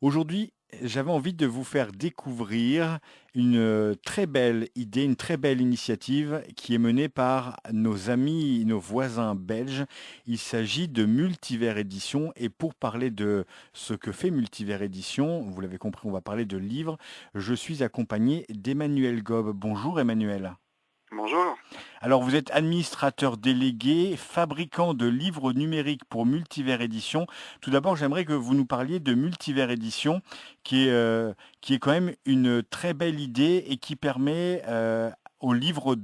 Aujourd'hui, j'avais envie de vous faire découvrir une très belle idée, une très belle initiative qui est menée par nos amis, nos voisins belges. Il s'agit de Multivers Édition et pour parler de ce que fait Multivers Édition, vous l'avez compris, on va parler de livres. Je suis accompagné d'Emmanuel Gob. Bonjour Emmanuel. Bonjour. Alors, vous êtes administrateur délégué, fabricant de livres numériques pour Multivers Édition. Tout d'abord, j'aimerais que vous nous parliez de Multivers Édition, qui est quand même une très belle idée et qui permet aux livres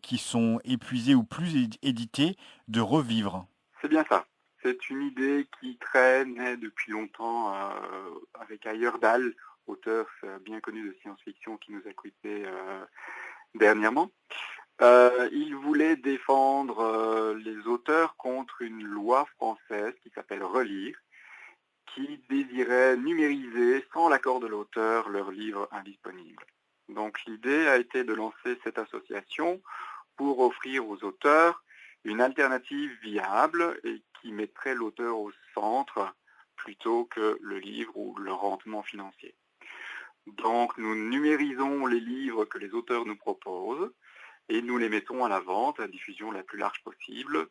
qui sont épuisés ou plus édités de revivre. C'est bien ça. C'est une idée qui traînait depuis longtemps avec Ayer Dahl, auteur bien connu de science-fiction qui nous a quittés dernièrement. Il voulait défendre les auteurs contre une loi française qui s'appelle Relire, qui désirait numériser sans l'accord de l'auteur leurs livres indisponibles. Donc l'idée a été de lancer cette association pour offrir aux auteurs une alternative viable et qui mettrait l'auteur au centre plutôt que le livre ou le rendement financier. Donc nous numérisons les livres que les auteurs nous proposent et nous les mettons à la vente, à la diffusion la plus large possible.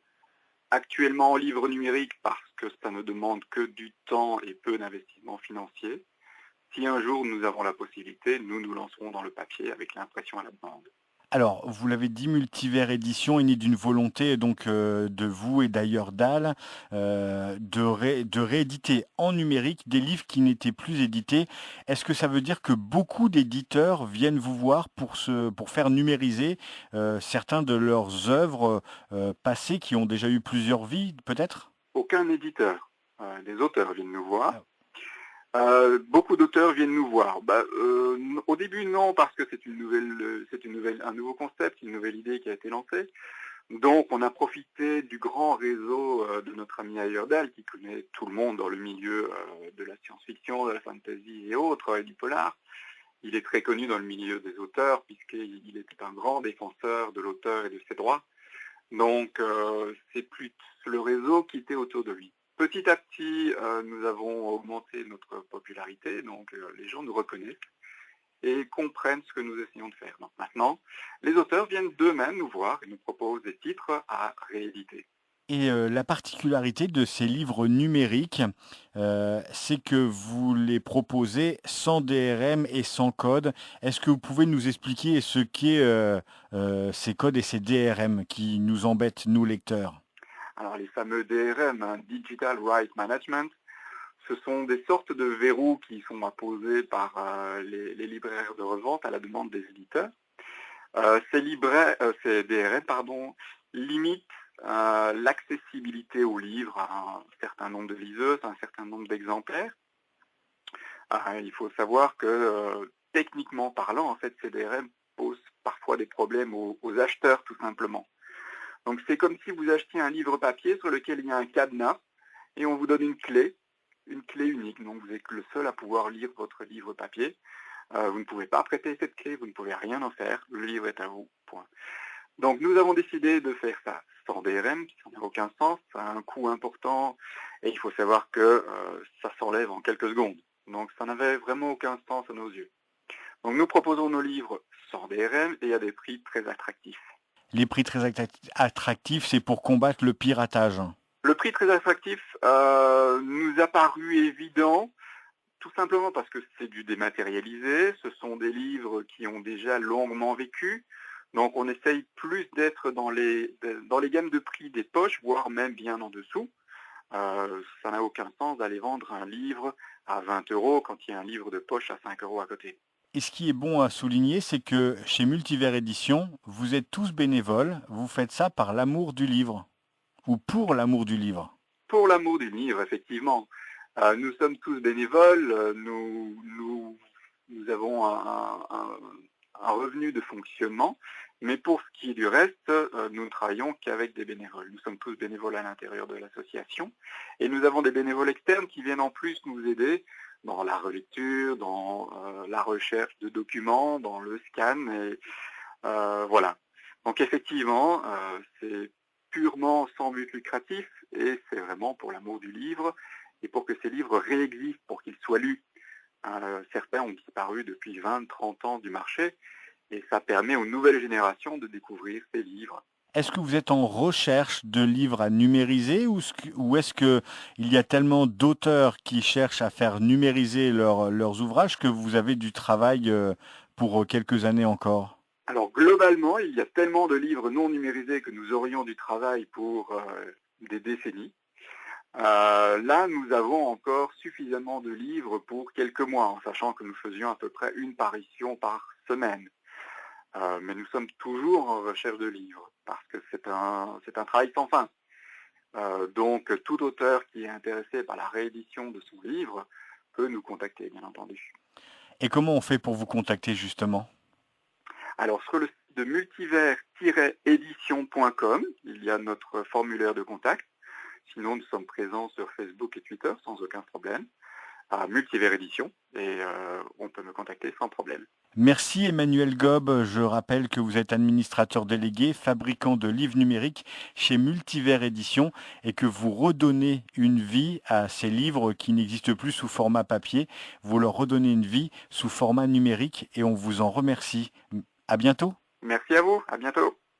Actuellement en livre numérique parce que ça ne demande que du temps et peu d'investissement financier. Si un jour nous avons la possibilité, nous nous lancerons dans le papier avec l'impression à la demande. Alors, vous l'avez dit, Multivers Édition est né d'une volonté donc de vous et d'ailleurs d'Al de rééditer en numérique des livres qui n'étaient plus édités. Est-ce que ça veut dire que beaucoup d'éditeurs viennent vous voir pour faire numériser certains de leurs œuvres passées qui ont déjà eu plusieurs vies, peut-être? Aucun éditeur. Les auteurs viennent nous voir. Ah, Beaucoup d'auteurs viennent nous voir. Au début, non, parce que un nouveau concept, une nouvelle idée qui a été lancée. Donc, on a profité du grand réseau de notre ami Ayerdal, qui connaît tout le monde dans le milieu de la science-fiction, de la fantasy et autres, et du polar. Il est très connu dans le milieu des auteurs, puisqu'il était un grand défenseur de l'auteur et de ses droits. Donc, c'est plus le réseau qui était autour de lui. Petit à petit, nous avons augmenté notre popularité, donc les gens nous reconnaissent et comprennent ce que nous essayons de faire. Donc maintenant, les auteurs viennent d'eux-mêmes nous voir et nous proposent des titres à rééditer. et la particularité de ces livres numériques, c'est que vous les proposez sans DRM et sans code. Est-ce que vous pouvez nous expliquer ce qu'est ces codes et ces DRM qui nous embêtent, nous lecteurs? Alors les fameux DRM, Digital Rights Management, ce sont des sortes de verrous qui sont imposés par les libraires de revente à la demande des éditeurs. Ces DRM limitent l'accessibilité aux livres à un certain nombre de liseuses, à un certain nombre d'exemplaires. Il faut savoir que techniquement parlant, en fait, ces DRM posent parfois des problèmes aux acheteurs tout simplement. Donc c'est comme si vous achetiez un livre papier sur lequel il y a un cadenas et on vous donne une clé unique. Donc vous êtes le seul à pouvoir lire votre livre papier. Vous ne pouvez pas prêter cette clé, vous ne pouvez rien en faire, le livre est à vous, point. Donc nous avons décidé de faire ça sans DRM, qui n'a aucun sens, ça a un coût important, et il faut savoir que ça s'enlève en quelques secondes. Donc ça n'avait vraiment aucun sens à nos yeux. Donc nous proposons nos livres sans DRM et à des prix très attractifs. Les prix très attractifs, c'est pour combattre le piratage. Le prix très attractif nous a paru évident, tout simplement parce que c'est du dématérialisé, ce sont des livres qui ont déjà longuement vécu, donc on essaye plus d'être dans les gammes de prix des poches, voire même bien en dessous. Ça n'a aucun sens d'aller vendre un livre à 20 euros quand il y a un livre de poche à 5 euros à côté. Et ce qui est bon à souligner, c'est que chez Multivers Édition, vous êtes tous bénévoles, vous faites ça par l'amour du livre, ou pour l'amour du livre. Pour l'amour du livre, effectivement, nous sommes tous bénévoles, nous avons un revenu de fonctionnement, mais pour ce qui est du reste, nous ne travaillons qu'avec des bénévoles. Nous sommes tous bénévoles à l'intérieur de l'association et nous avons des bénévoles externes qui viennent en plus nous aider dans la relecture, dans la recherche de documents, dans le scan, et voilà. Donc effectivement, c'est purement sans but lucratif et c'est vraiment pour l'amour du livre et pour que ces livres réexistent, pour qu'ils soient lus. Certains ont disparu depuis 20-30 ans du marché et ça permet aux nouvelles générations de découvrir ces livres. Est-ce que vous êtes en recherche de livres à numériser ou est-ce que il y a tellement d'auteurs qui cherchent à faire numériser leurs ouvrages que vous avez du travail pour quelques années encore? Alors globalement, il y a tellement de livres non numérisés que nous aurions du travail pour des décennies. Là, nous avons encore suffisamment de livres pour quelques mois, en sachant que nous faisions à peu près une parution par semaine. Mais nous sommes toujours en recherche de livres, parce que c'est un travail sans fin. Donc tout auteur qui est intéressé par la réédition de son livre peut nous contacter, bien entendu. Et comment on fait pour vous contacter justement? Alors sur le site de multivers-édition.com, il y a notre formulaire de contact. Sinon, nous sommes présents sur Facebook et Twitter sans aucun problème, à Multivers Édition, et on peut me contacter sans problème. Merci Emmanuel Gob. Je rappelle que vous êtes administrateur délégué, fabricant de livres numériques chez Multivers Édition et que vous redonnez une vie à ces livres qui n'existent plus sous format papier. Vous leur redonnez une vie sous format numérique et on vous en remercie. À bientôt. Merci à vous, à bientôt.